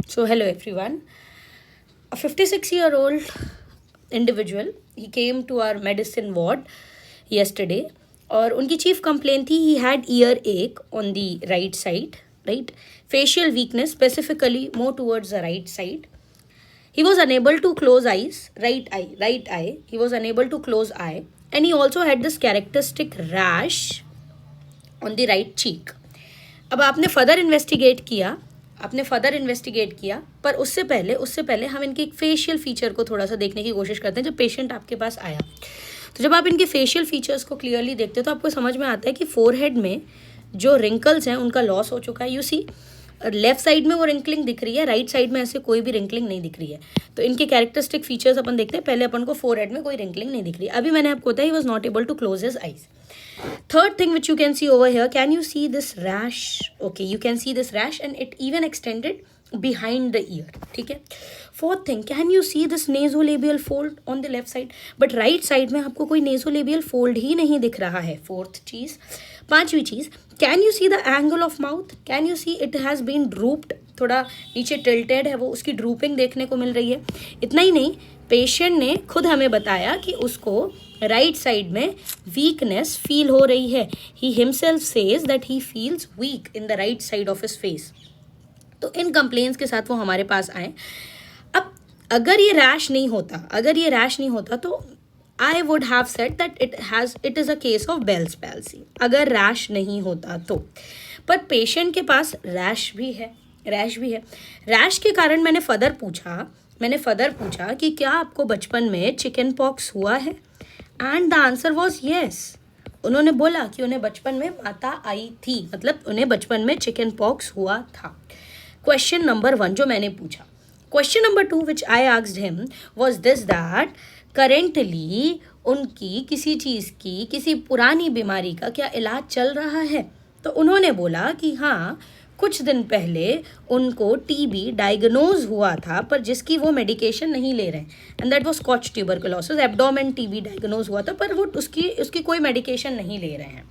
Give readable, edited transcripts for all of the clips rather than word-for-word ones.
So, hello everyone. A 56-year-old individual, he came to our medicine ward yesterday और उनकी chief complain थी he had earache on the right side, right? Facial weakness, specifically more towards the right side. He was unable to close eyes, right eye. He was unable to close eye, and he also had this characteristic rash on the right cheek. अब आपने further investigate किया पर उससे पहले हम इनके एक facial feature को थोड़ा सा देखने की कोशिश करते हैं जब पेशेंट आपके पास आया। तो जब आप इनके फेशियल फीचर्स को क्लियरली देखते हो तो आपको समझ में आता है कि फोरहेड में जो रिंकल्स हैं उनका लॉस हो चुका है। यू सी लेफ्ट साइड में वो रिंकलिंग दिख रही है, राइट साइड में ऐसे कोई भी रिंकलिंग नहीं दिख रही है। तो इनके कैरेक्टरिस्टिक फीचर्स अपन देखते हैं। पहले अपन को फोरहेड में कोई रिंकलिंग नहीं दिख रही। अभी मैंने आपको बताया ही was not able to close his eyes. Third thing which you can see over here, can you see this rash? Okay, you can see this rash and it even extended behind the ear. ठीक है. Fourth thing, can you see this nasolabial fold on the left side? But right side में आपको कोई nasolabial fold ही नहीं दिख रहा है. Fourth चीज़. पांचवी चीज़, can you see the angle of mouth? Can you see it has been drooped? थोड़ा नीचे tilted है, वो उसकी drooping देखने को मिल रही है. इतना ही नहीं, पेशेंट ने खुद हमें बताया कि उसको राइट साइड में वीकनेस फील हो रही है. He himself says that he feels weak in the right side of his face. तो इन कंप्लेंट्स के साथ वो हमारे पास आए. अब अगर ये रैश नहीं होता तो I would have said that it is a case of Bell's palsy. अगर रैश नहीं होता तो, पर पेशेंट के पास रैश भी है. रैश के कारण मैंने फर्दर पूछा कि क्या आपको बचपन में चिकन पॉक्स हुआ है? And the answer was yes. उन्होंने बोला कि उन्हें बचपन में माता आई थी, मतलब उन्हें बचपन में चिकन पॉक्स हुआ था. क्वेश्चन नंबर 1 जो मैंने पूछा. Question number 2 which I asked him was this that currently उनकी किसी पुरानी बीमारी का क्या इलाज चल रहा है? तो उन्होंने बोला कि हाँ, कुछ दिन पहले उनको टीबी डायग्नोज हुआ था पर जिसकी वो मेडिकेशन नहीं ले रहे हैं. And that was scotch tuberculosis. Abdomen TB diagnose हुआ था पर वो उसकी कोई मेडिकेशन नहीं ले रहे हैं.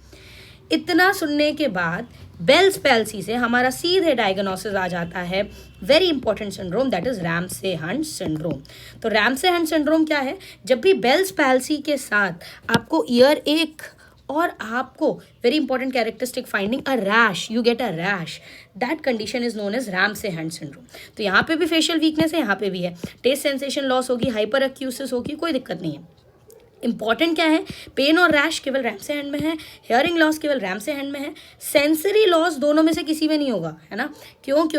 इतना सुनने के बाद बेल्स पैल्सी से हमारा सीधे डायग्नोसिस आ जाता है very important syndrome, that is Ramsay Hunt syndrome. तो रैम्से हंट सिंड्रोम क्या है? जब भी बेल्स पैल्सी के साथ आपको ईयर एक और आपको very important characteristic finding a rash, you get a rash, that condition is known as Ramsay Hunt syndrome. तो यहाँ पे भी फेशियल वीकनेस है, यहाँ पे भी है. टेस्ट सेंसेशन लॉस होगी, हाइपर एक्यूसिस होगी, कोई दिक्कत नहीं है. इंपॉर्टेंट क्या है? पेन और रैश केवल रैम्से हंट में है, हियरिंग लॉस केवल रैम्से हंट में है, सेंसरी लॉस दोनों में से किसी में नहीं होगा, है ना. क्यों? क्योंकि